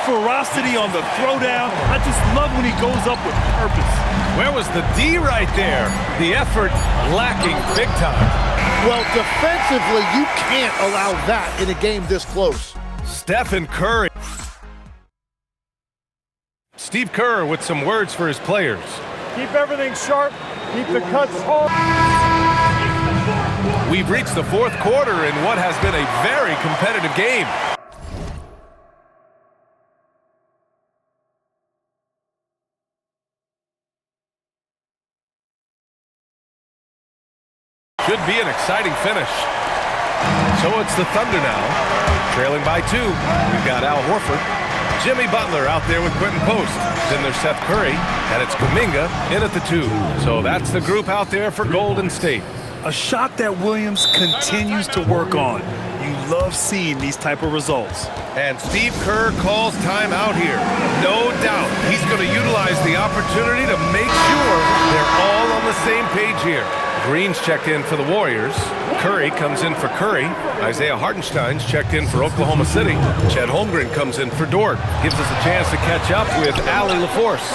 ferocity on the throwdown. I just love when he goes up with purpose. Where was the D right there? The effort lacking big time. Well, defensively, you can't allow that in a game this close. Stephen Curry. Steve Kerr with some words for his players. Keep everything sharp. Keep the cuts hard. We've reached the fourth quarter in what has been a very competitive game. Should be an exciting finish. So it's the Thunder now, trailing by 2. We've got Al Horford, Jimmy Butler out there with Quentin Post. Then there's Seth Curry, and it's Kuminga in at the 2. So that's the group out there for Golden State. A shot that Williams continues to work on. You love seeing these type of results. And Steve Kerr calls timeout here. No doubt he's going to utilize the opportunity to make sure they're all on the same page here. Green's checked in for the Warriors. Curry comes in for Curry. Isaiah Hartenstein's checked in for Oklahoma City. Chet Holmgren comes in for Dort. Gives us a chance to catch up with Allie LaForce.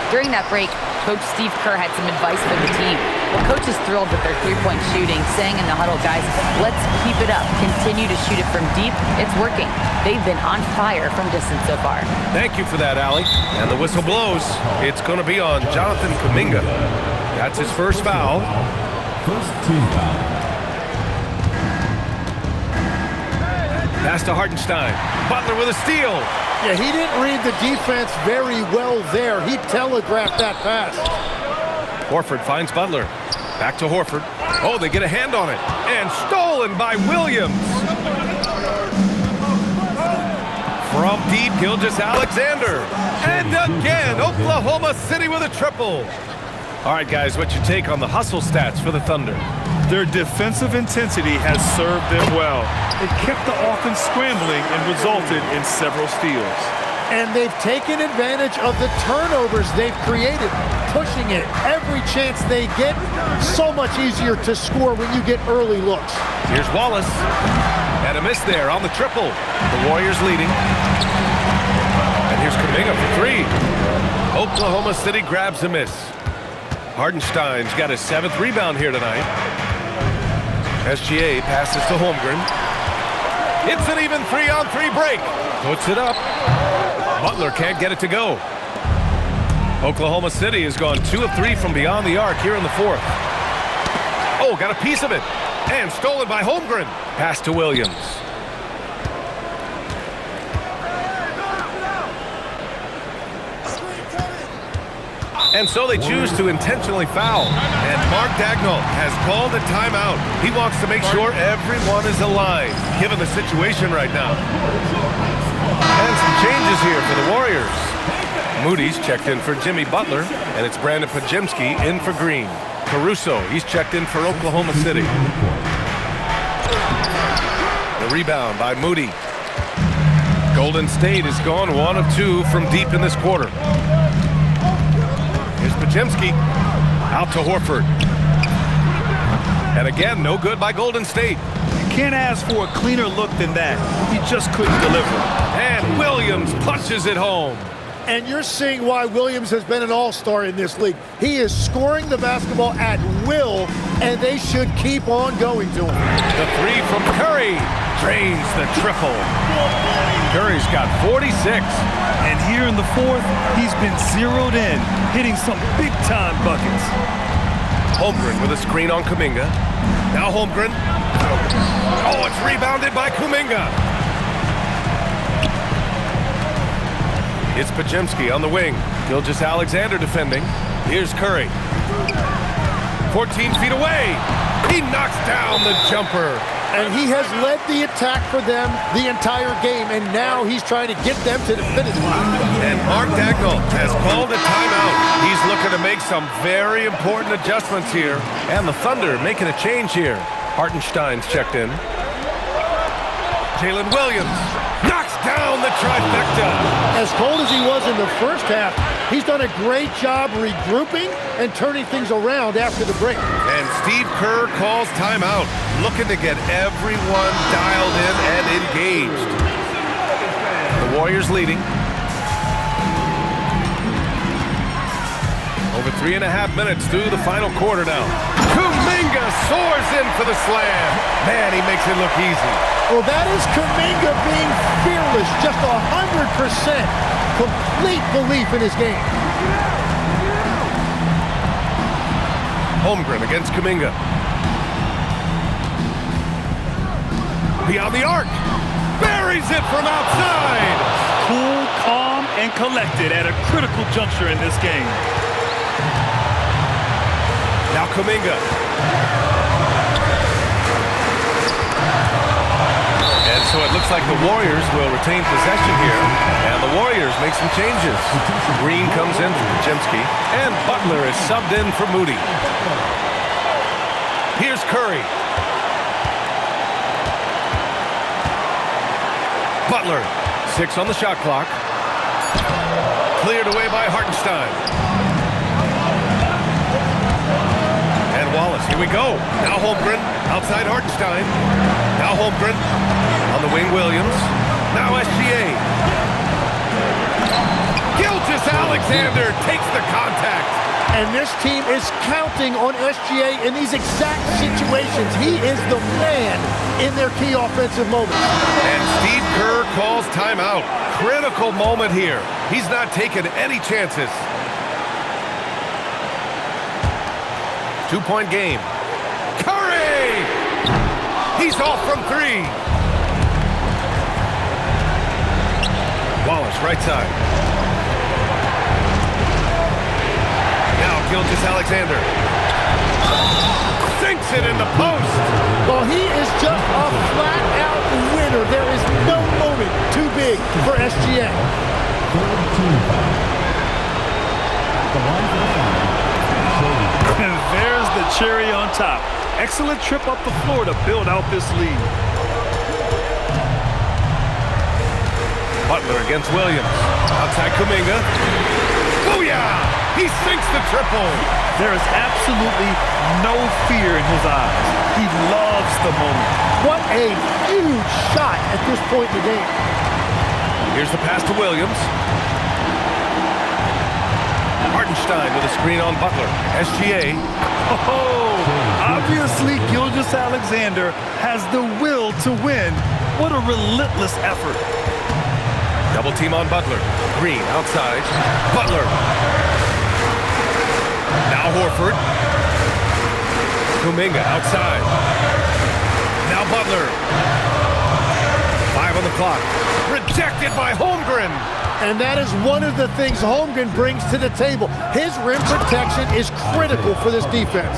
During that break, Coach Steve Kerr had some advice for the team. Well, Coach is thrilled with their three-point shooting, saying in the huddle, guys, let's keep it up. Continue to shoot it from deep. It's working. They've been on fire from distance so far. Thank you for that, Allie. And the whistle blows. It's going to be on Jonathan Kuminga. That's his first foul. First team foul. Pass to Hartenstein. Butler with a steal. Yeah, he didn't read the defense very well there. He telegraphed that pass. Horford finds Butler. Back to Horford. Oh, they get a hand on it. And stolen by Williams. From deep, Gilgeous-Alexander. And again, Oklahoma City with a triple. All right, guys, what's your take on the hustle stats for the Thunder? Their defensive intensity has served them well. It kept the offense scrambling and resulted in several steals. And they've taken advantage of the turnovers they've created, pushing it every chance they get. So much easier to score when you get early looks. Here's Wallace. And a miss there on the triple. The Warriors leading. And here's Kuminga for 3. Oklahoma City grabs a miss. Hartenstein's got his 7th rebound here tonight. SGA passes to Holmgren. It's an even 3-on-3 break. Puts it up. Butler can't get it to go. Oklahoma City has gone 2 of 3 from beyond the arc here in the 4th. Oh, got a piece of it. And stolen by Holmgren. Pass to Williams. And so they choose to intentionally foul. And Mark Daigneault has called a timeout. He wants to make sure everyone is aligned, given the situation right now. And some changes here for the Warriors. Moody's checked in for Jimmy Butler, and it's Brandon Podziemski in for Green. Caruso, he's checked in for Oklahoma City. The rebound by Moody. Golden State has gone 1 of 2 from deep in this quarter. Here's Podziemski. Out to Horford. And again, no good by Golden State. You can't ask for a cleaner look than that. He just couldn't deliver. And Williams punches it home. And you're seeing why Williams has been an all-star in this league. He is scoring the basketball at will, and they should keep on going to him. The 3 from Curry drains the triple. Curry's got 46. And here in the 4th, he's been zeroed in, hitting some big-time buckets. Holmgren with a screen on Kuminga. Now Holmgren. Oh, it's rebounded by Kuminga. It's Podziemski on the wing. Gilgeous-Alexander defending. Here's Curry. 14 feet away. He knocks down the jumper. And he has led the attack for them the entire game, and now he's trying to get them to the finish line. And Mark Daigneault has called a timeout. He's looking to make some very important adjustments here. And the Thunder making a change here. Hartenstein's checked in. Jalen Williams knocks down the trifecta. As cold as he was in the first half, he's done a great job regrouping and turning things around after the break. And Steve Kerr calls timeout, looking to get everyone dialed in and engaged. The Warriors leading. Over 3.5 minutes through the final quarter now. Kuminga soars in for the slam. Man, he makes it look easy. Well, that is Kuminga being fearless, just 100% complete belief in his game. Holmgren against Kuminga. Beyond the arc. Buries it from outside. Cool, calm, and collected at a critical juncture in this game. Now Kuminga. And so it looks like the Warriors will retain possession here. And the Warriors make some changes. Green comes in for Podziemski. And Butler is subbed in for Moody. Here's Curry. Butler, 6 on the shot clock. Cleared away by Hartenstein. And Wallace, here we go. Now Holmgren, outside Hartenstein. Now Holmgren, on the wing Williams. Now SGA. Gilgeous-Alexander takes the contact. And this team is counting on SGA in these exact situations. He is the man in their key offensive moments. And Steve Kerr calls timeout. Critical moment here. He's not taking any chances. 2-point game. Curry! He's off from 3. Wallace, right side. Now Gilgeous-Alexander. Sinks it in the post. Well, he is just a flat-out winner. There is no moment too big for SGA. And there's the cherry on top. Excellent trip up the floor to build out this lead. Butler against Williams. Outside Kuminga. Booyah! He sinks the triple. There is absolutely no fear in his eyes. He loves the moment. What a huge shot at this point in the game. Here's the pass to Williams. Hartenstein with a screen on Butler. SGA. Oh, obviously Gilgeous-Alexander has the will to win. What a relentless effort. Double team on Butler. Green outside. Butler. Now Horford. Kuminga outside. Now Butler. 5 on the clock. Rejected by Holmgren. And that is one of the things Holmgren brings to the table. His rim protection is critical for this defense.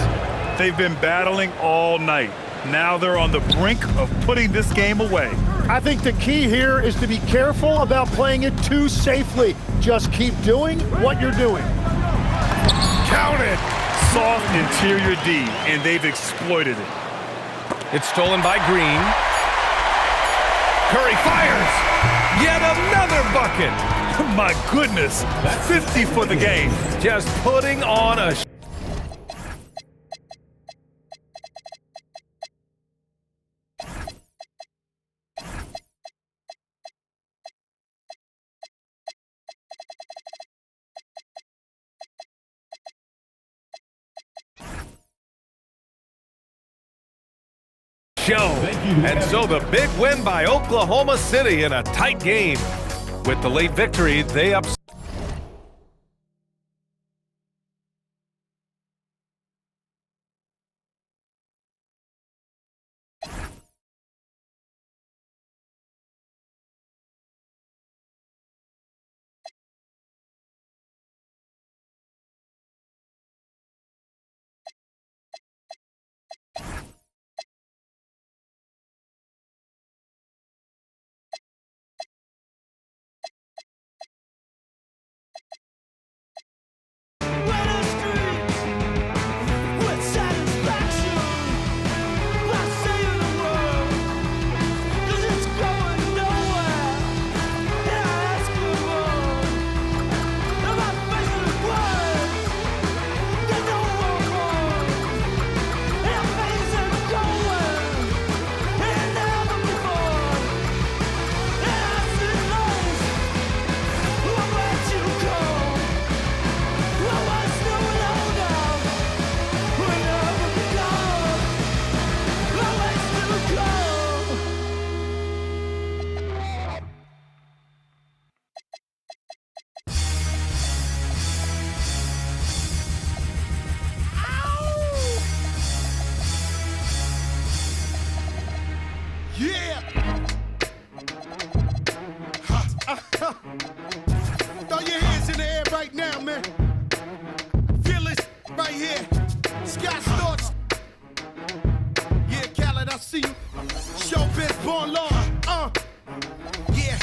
They've been battling all night. Now they're on the brink of putting this game away. I think the key here is to be careful about playing it too safely. Just keep doing what you're doing. Count it. Soft interior D, and they've exploited it. It's stolen by Green. Curry fires. Yet another bucket. My goodness, 50 for the game. Just putting on a show. And so the big win by Oklahoma City in a tight game. With the late victory, they upset Throw your hands in the air right now, man. Feel it right here. Scott Storch. Yeah, Khaled, I see you. Showbiz, born law. Yeah.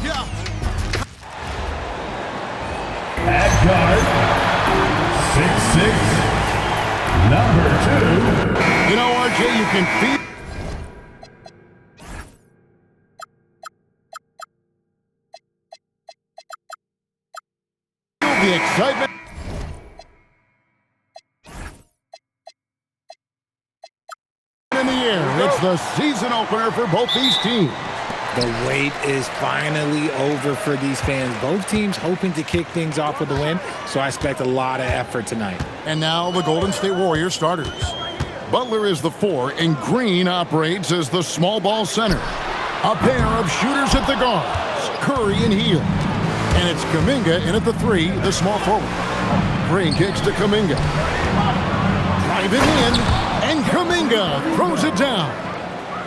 Yeah. At guard, 6'6", number 2. You know, RJ, you can feel the excitement. In the air, it's the season opener for both these teams. The wait is finally over for these fans. Both teams hoping to kick things off with a win, so I expect a lot of effort tonight. And now the Golden State Warriors starters. Butler is the 4, and Green operates as the small ball center. A pair of shooters at the guards, Curry and Hield. And it's Kuminga in at the 3, the small forward. Green kicks to Kuminga. Driving in, and Kuminga throws it down.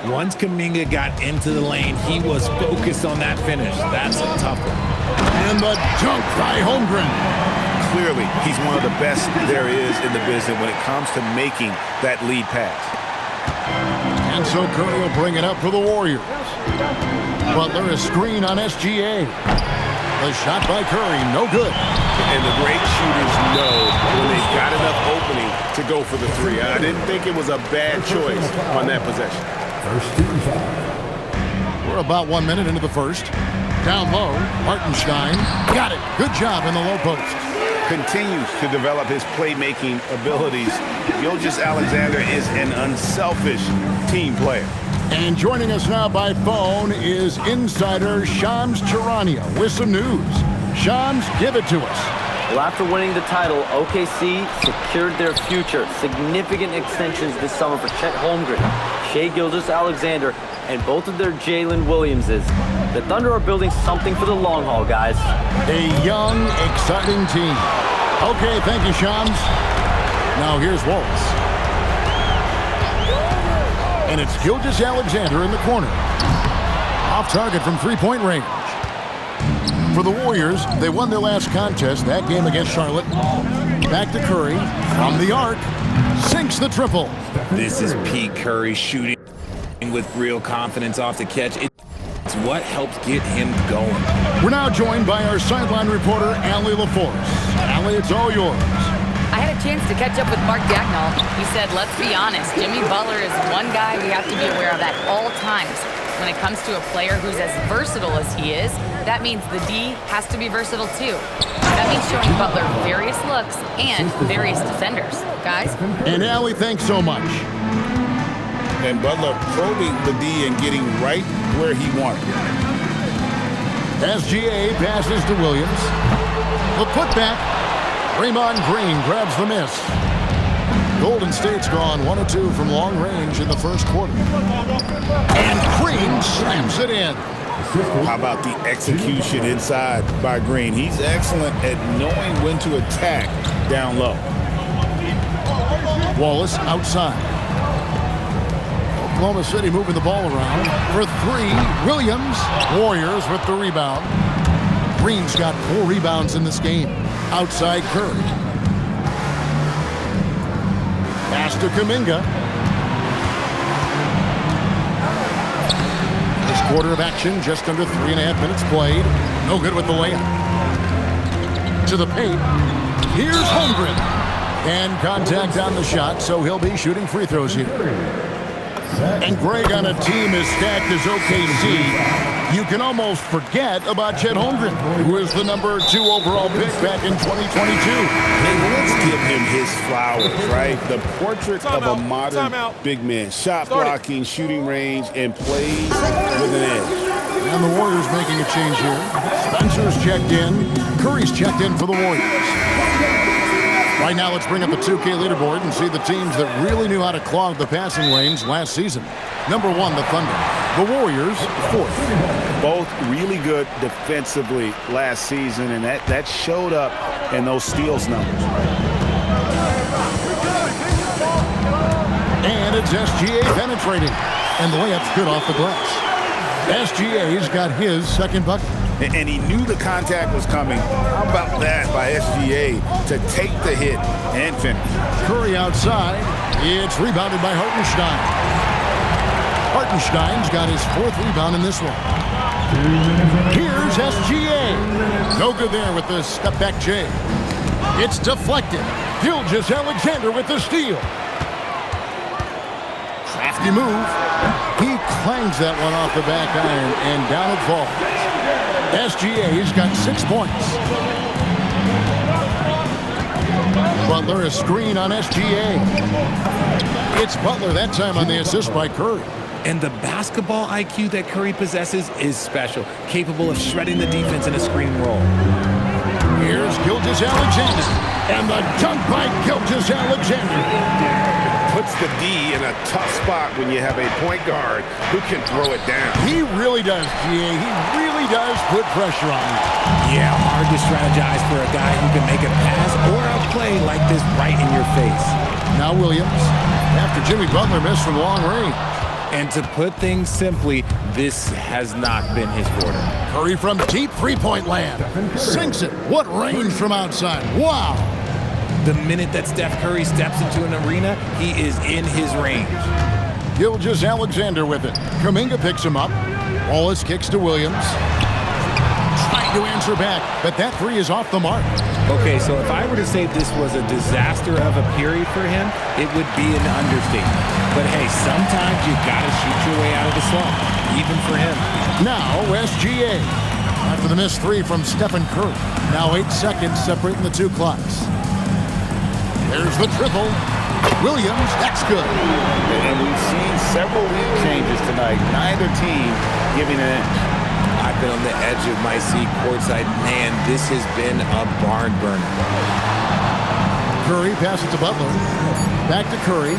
Once Kuminga got into the lane, he was focused on that finish. That's a tough one. And the dunk by Holmgren. Clearly, he's one of the best there is in the business when it comes to making that lead pass. And so Curry will bring it up for the Warriors. Butler is screen on SGA. The shot by Curry, no good. And the great shooters know when they've got enough opening to go for the 3. I didn't think it was a bad choice on that possession. First team foul. We're about 1 minute into the first. Down low, Hartenstein got it. Good job in the low post. Continues to develop his playmaking abilities. Gilgeous-Alexander is an unselfish team player. And joining us now by phone is insider Shams Charania with some news. Shams, give it to us. Well, after winning the title, OKC secured their future. Significant extensions this summer for Chet Holmgren, Shai Gilgeous-Alexander, and both of their Jalen Williamses. The Thunder are building something for the long haul, guys. A young, exciting team. Okay, thank you, Shams. Now here's Wallace. And it's Gilgeous-Alexander in the corner. Off target from three-point range. For the Warriors, they won their last contest, that game against Charlotte. Back to Curry, from the arc, sinks the triple. This is Pete Curry shooting with real confidence off the catch. It's what helps get him going. We're now joined by our sideline reporter, Allie LaForce. Allie, it's all yours. I had a chance to catch up with Mark Dagnall. He said, let's be honest, Jimmy Butler is one guy we have to be aware of at all times. When it comes to a player who's as versatile as he is, that means the D has to be versatile too. That means showing Butler various looks and various defenders. Guys? And Allie, thanks so much. And Butler probing the D and getting right where he wanted. SGA passes to Williams. The putback. Draymond Green grabs the miss. Golden State's gone 1 of 2 from long range in the first quarter. And Green slams it in. How about the execution inside by Green? He's excellent at knowing when to attack down low. Wallace outside. Oklahoma City moving the ball around. For 3, Williams. Warriors with the rebound. Green's got 4 rebounds in this game. Outside Curry. Pass to Kuminga. First quarter of action, just under 3.5 minutes played. No good with the layup. To the paint. Here's Holmgren. And contact on the shot, so he'll be shooting free throws here. And Greg, on a team as stacked as OKC, you can almost forget about Chet Holmgren, who is the number 2 overall pick back in 2022. Hey, let's give him his flowers, right? The portrait of a modern big man. Shot blocking, shooting range, and plays with an edge. And the Warriors making a change here. Spencer's checked in. Curry's checked in for the Warriors. Right now, let's bring up the 2K leaderboard and see the teams that really knew how to clog the passing lanes last season. Number 1, the Thunder. The Warriors, 4th. Both really good defensively last season, and that showed up in those steals numbers. And it's SGA penetrating. And the layup's good off the glass. SGA's got his second bucket. And he knew the contact was coming. How about that by SGA to take the hit and finish? Curry outside. It's rebounded by Hartenstein. Hartenstein's got his fourth rebound in this one. Here's SGA. No good there with the step-back J. It's deflected. Gilgeous-Alexander with the steal. Crafty move. He clangs that one off the back iron, and down it falls. SGA's got 6 points. Butler, a screen on SGA. It's Butler that time on the assist by Curry. And the basketball IQ that Curry possesses is special, capable of shredding the defense in a screen roll. Here's Gilgeous-Alexander. And the dunk by Gilgeous-Alexander. Puts the D in a tough spot when you have a point guard who can throw it down. He really does, GA. He really does put pressure on you. Yeah, hard to strategize for a guy who can make a pass or a play like this right in your face. Now Williams, after Jimmy Butler missed from long range. And to put things simply, this has not been his quarter. Curry from deep three-point land. Sinks it. What range from outside. Wow. The minute that Steph Curry steps into an arena, he is in his range. Gilgeous-Alexander with it. Kuminga picks him up. Wallace kicks to Williams. Trying to answer back, but that three is off the mark. Okay, so if I were to say this was a disaster of a period for him, it would be an understatement. But hey, sometimes you gotta shoot your way out of the slump, even for him. Now SGA. After the missed three from Stephen Curry. Now 8 seconds separating the two clocks. There's the triple. Williams, that's good. And we've seen several lead changes tonight. Neither team giving an inch. I've been on the edge of my seat courtside. Man, this has been a barn burner. Curry passes to Butler. Back to Curry.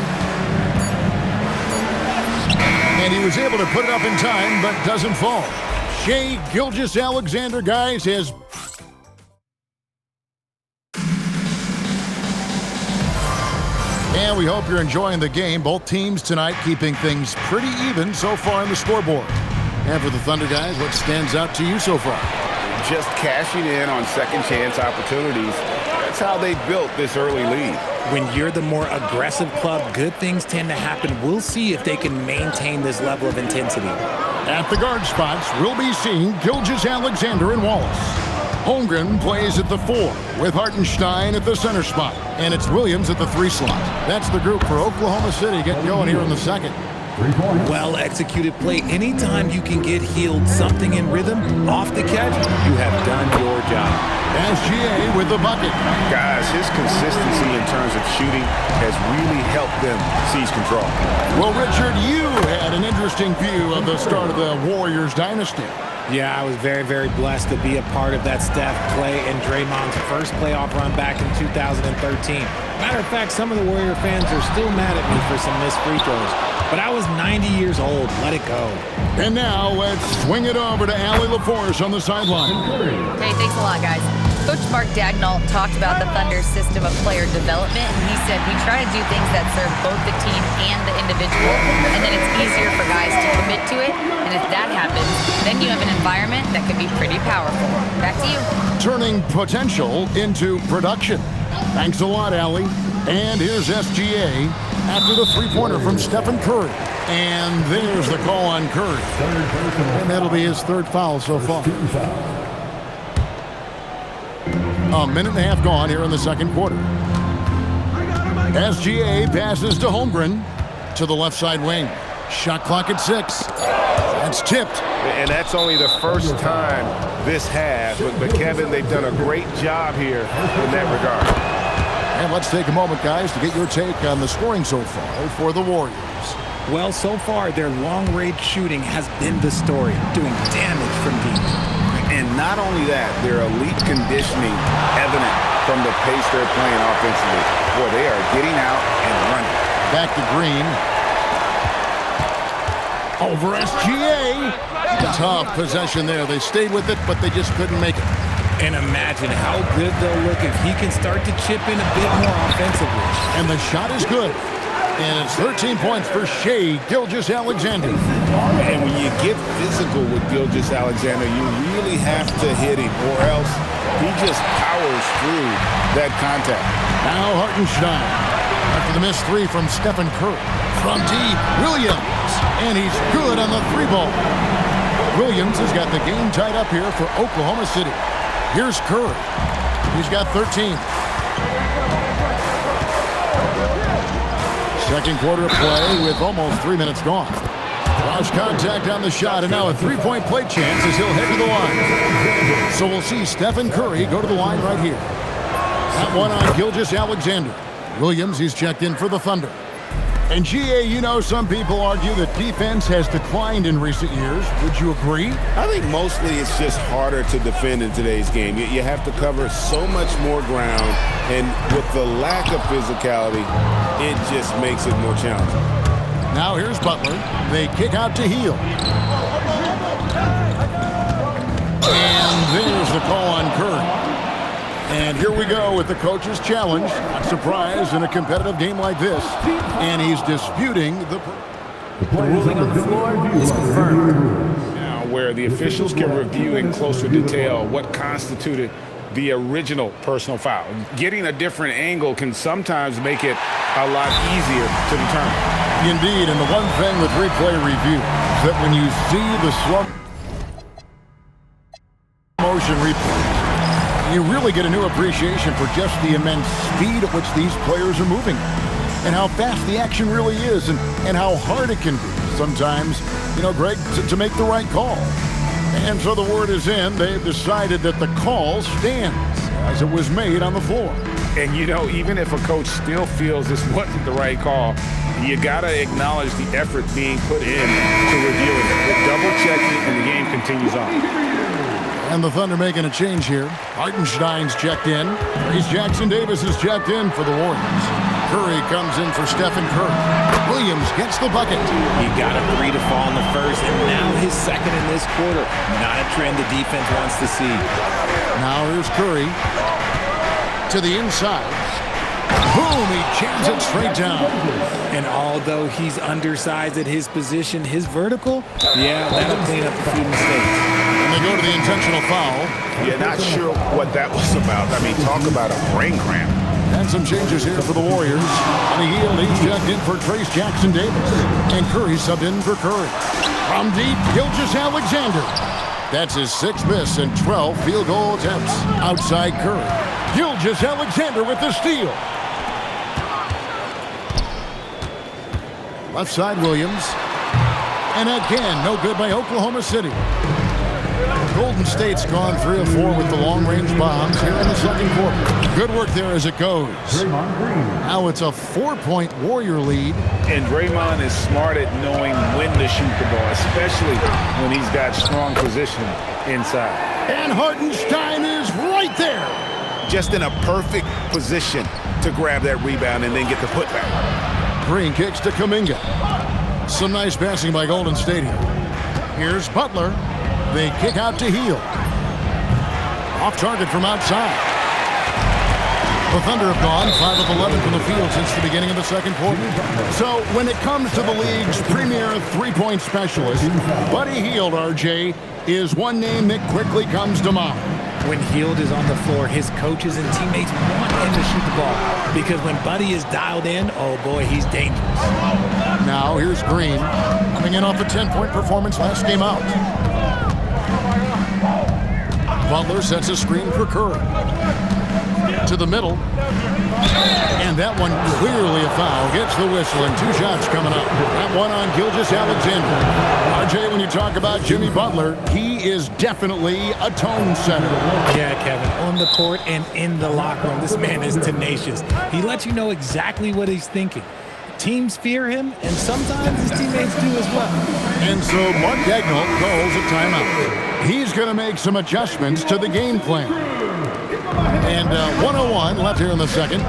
And he was able to put it up in time, but doesn't fall. Shai Gilgeous-Alexander, guys, has... And we hope you're enjoying the game. Both teams tonight keeping things pretty even so far on the scoreboard. And for the Thunder guys, what stands out to you so far? Just cashing in on second chance opportunities. That's how they built this early lead. When you're the more aggressive club, good things tend to happen. We'll see if they can maintain this level of intensity. At the guard spots, we'll be seeing Gilgeous-Alexander and Wallace. Holmgren plays at the 4 with Hartenstein at the center spot. And it's Williams at the 3 slot. That's the group for Oklahoma City getting going here in the second. Well-executed play. Anytime you can get healed something in rhythm off the catch, you have done your job. SGA with the bucket. Guys, his consistency in terms of shooting has really helped them seize control. Well, Richard, you had an interesting view of the start of the Warriors dynasty. Yeah, I was very, very blessed to be a part of that Steph, Clay, and Draymond's first playoff run back in 2013. Matter of fact, some of the Warrior fans are still mad at me for some missed free throws. But I was 90 years old. Let it go. And now let's swing it over to Allie LaForce on the sideline. Hey, thanks a lot, guys. Coach Mark Daigneault talked about the Thunder's system of player development, and he said we try to do things that serve both the team and the individual, and then it's easier for guys to commit to it. And if that happens, then you have an environment that can be pretty powerful. Back to you. Turning potential into production. Thanks a lot, Allie. And here's SGA after the three-pointer from Stephen Curry. And there's the call on Curry. And that'll be his third foul so far. A minute and a half gone here in the second quarter. SGA passes to Holmgren to the left side wing. Shot clock at 6. That's tipped. And that's only the first time this has. But Kevin, they've done a great job here in that regard. And let's take a moment, guys, to get your take on the scoring so far for the Warriors. Well, so far, their long-range shooting has been the story, doing damage from deep. And not only that, their elite conditioning evident from the pace they're playing offensively. Boy, they are getting out and running. Back to Green. Over SGA. Tough possession there. They stayed with it, but they just couldn't make it. And imagine how good they'll look if he can start to chip in a bit more offensively. And the shot is good. And it's 13 points for Shai Gilgeous-Alexander. And when you get physical with Gilgeous-Alexander, you really have to hit him, or else he just powers through that contact. Now Hartenstein. After the missed three from Stephen Curry. From deep, Williams. And he's good on the three ball. Williams has got the game tied up here for Oklahoma City. Here's Curry. He's got 13. Second quarter of play with almost 3 minutes gone. Lost contact on the shot, and now a three-point play chance as he'll head to the line. So we'll see Stephen Curry go to the line right here. That one on Gilgeous-Alexander. Williams, he's checked in for the Thunder. And GA, you know, some people argue that defense has declined in recent years. Would you agree? I think mostly it's just harder to defend in today's game. You have to cover so much more ground, and with the lack of physicality, it just makes it more challenging. Now here's Butler. They kick out to Hield. And there's the call on Curry. And here we go with the coach's challenge. Not surprised in a competitive game like this. And he's disputing the ruling on the floor is confirmed. Now, where the officials can review in closer detail what constituted the original personal foul. Getting a different angle can sometimes make it a lot easier to determine. Indeed, and the one thing with replay review is that when you see the slow motion replay, you really get a new appreciation for just the immense speed at which these players are moving and how fast the action really is and how hard it can be sometimes, you know, Greg, to make the right call. And so the word is in. They've decided that the call stands as it was made on the floor. And, you know, even if a coach still feels this wasn't the right call, you got to acknowledge the effort being put in to reviewing it. The double-checking, and the game continues on. And the Thunder making a change here. Hartenstein's checked in. Trace Jackson-Davis is checked in for the Warriors. Curry comes in for Stephen Curry. Williams gets the bucket. He got a 3 to fall in the first, and now his second in this quarter. Not a trend the defense wants to see. Now here's Curry to the inside. Boom, he jams it straight down. And although he's undersized at his position, his vertical, that'll clean up a few mistakes. And they go to the intentional foul. Yeah, not sure what that was about. I mean, talk about a brain cramp. And some changes here for the Warriors. On the Hield, he's checked in for Trace Jackson-Davis. And Curry subbed in for Curry. From deep, Gilgeous-Alexander. That's his 6th miss and 12 field goal attempts. Outside Curry. Gilgeous-Alexander with the steal. Left side, Williams. And again, no good by Oklahoma City. Golden State's gone 3 of 4 with the long-range bombs here in the second quarter. Good work there as it goes. Now it's a 4-point Warrior lead. And Draymond is smart at knowing when to shoot the ball, especially when he's got strong position inside. And Hartenstein is right there. Just in a perfect position to grab that rebound and then get the putback. Green kicks to Kuminga. Some nice passing by Golden State here. Here's Butler. They kick out to Hield. Off target from outside. The Thunder have gone 5 of 11 from the field since the beginning of the second quarter. So when it comes to the league's premier three-point specialist, Buddy Hield, RJ, is one name that quickly comes to mind. When Hield is on the floor, his coaches and teammates want him to shoot the ball. Because when Buddy is dialed in, oh boy, he's dangerous. Now here's Green, coming in off a 10-point performance last game out. Butler sets a screen for Curry. To the middle. And that one clearly a foul. Gets the whistle and 2 shots coming up. That one on Gilgeous-Alexander. RJ, when you talk about Jimmy Butler, he is definitely a tone setter. Yeah, Kevin, on the court and in the locker room, this man is tenacious. He lets you know exactly what he's thinking. Teams fear him, and sometimes his teammates do as well. And so Mark Daigneault calls a timeout. He's going to make some adjustments to the game plan. And 1:01 left here in the second.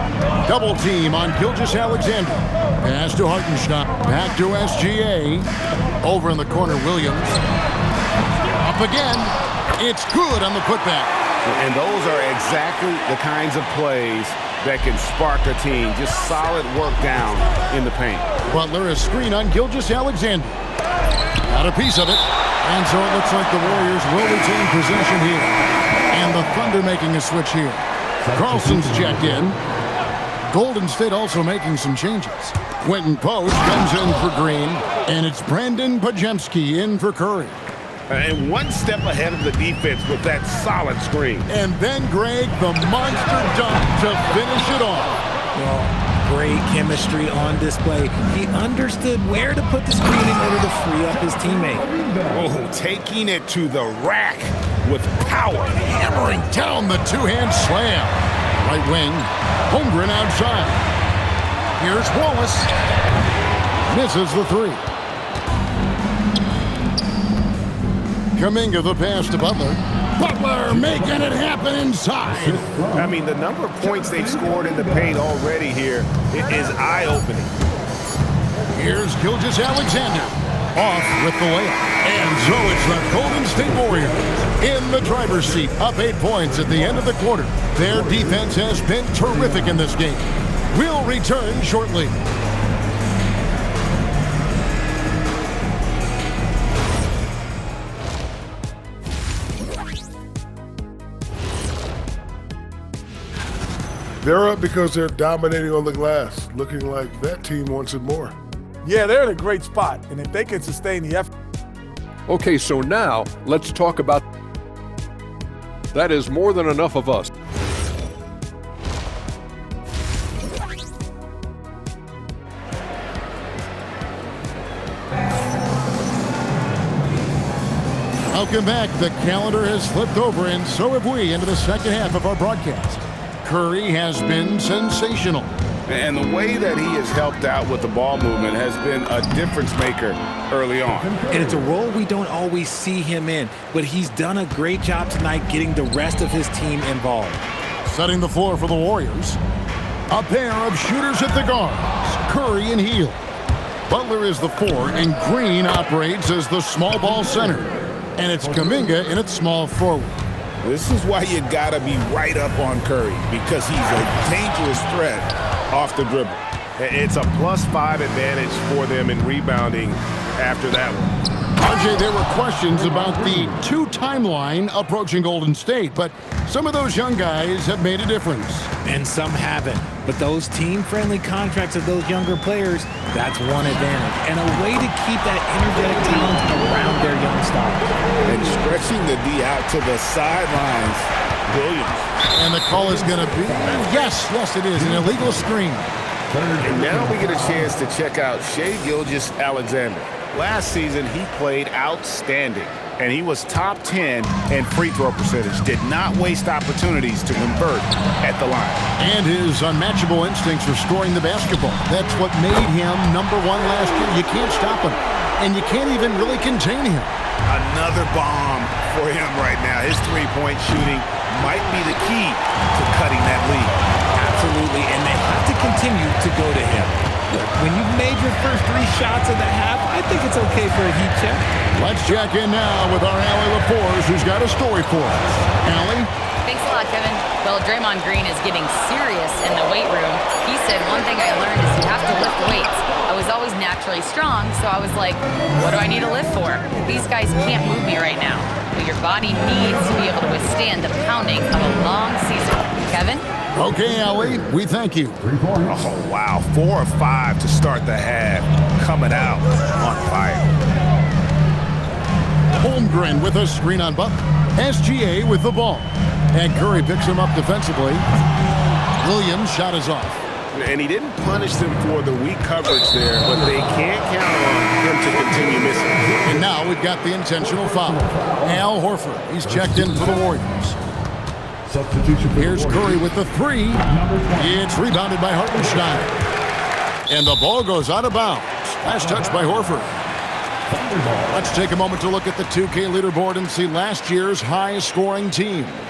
Double team on Gilgeous-Alexander. Pass to Hartenstein. Back to SGA. Over in the corner, Williams. Up again. It's good on the putback. And those are exactly the kinds of plays that can spark a team. Just solid work down in the paint. Butler a screen on Gilgeous-Alexander. Got a piece of it. And so it looks like the Warriors will retain possession here. And the Thunder making a switch here. Carlson's checked in. Golden State also making some changes. Quentin Post comes in for Green. And it's Brandon Podziemski in for Curry. And one step ahead of the defense with that solid screen. And then Greg, the monster dunk to finish it off. Well, great chemistry on display. He understood where to put the screen in order to free up his teammate. Oh, taking it to the rack with power. Hammering down the two-hand slam. Right wing, Holmgren outside. Here's Wallace. Misses the three. Kuminga the pass to Butler. Butler making it happen inside. I mean, the number of points they've scored in the paint already here is eye-opening. Here's Gilgeous-Alexander. Off with the layup. And so it's the Golden State Warriors in the driver's seat, up 8 points at the end of the quarter. Their defense has been terrific in this game. We'll return shortly. They're up because they're dominating on the glass, looking like that team wants it more. Yeah, they're in a great spot, and if they can sustain the effort. Okay, so now let's talk about that is more than enough of us. Welcome back. The calendar has flipped over, and so have we into the second half of our broadcast. Curry has been sensational. And the way that he has helped out with the ball movement has been a difference maker early on. And it's a role we don't always see him in, but he's done a great job tonight getting the rest of his team involved. Setting the floor for the Warriors. A pair of shooters at the guards, Curry and Hield. Butler is the 4, and Green operates as the small ball center. And it's Kuminga in its small forward. This is why you gotta be right up on Curry, because he's a dangerous threat off the dribble. It's a +5 advantage for them in rebounding after that one. RJ, there were questions about the 2 timeline approaching Golden State, but some of those young guys have made a difference. And some haven't. But those team-friendly contracts of those younger players, that's one advantage. And a way to keep that energetic talent around their young stars. And stretching the D out to the sidelines, Williams. And the call is going to be, yes, it is, an illegal screen. And now we get a chance to check out Shai Gilgeous-Alexander. Last season, he played outstanding, and he was top 10 in free throw percentage. Did not waste opportunities to convert at the line. And his unmatchable instincts for scoring the basketball. That's what made him #1 last year. You can't stop him, and you can't even really contain him. Another bomb for him right now. His three-point shooting might be the key to cutting that lead. Absolutely, and they have to continue to go to him. When you've made your first 3 shots of the half, I think it's okay for a heat check. Let's check in now with our Allie LaForce, who's got a story for us. Allie? Thanks a lot, Kevin. Well, Draymond Green is getting serious in the weight room. He said, one thing I learned is you have to lift weights. I was always naturally strong, so I was like, what do I need to lift for? These guys can't move me right now. But your body needs to be able to withstand the pounding of a long season. Kevin? Okay, Allie, we thank you. Oh, wow. 4 of 5 to start the half. Coming out on fire. Holmgren with a screen on Butler. SGA with the ball. And Curry picks him up defensively. Williams' shot is off. And he didn't punish them for the weak coverage there, but they can't count on him to continue missing. And now we've got the intentional foul. Al Horford, he's checked in for the Warriors. Here's Curry with the 3. It's rebounded by Hartenstein. And the ball goes out of bounds. Last touch by Horford. Let's take a moment to look at the 2K leaderboard and see last year's high-scoring team.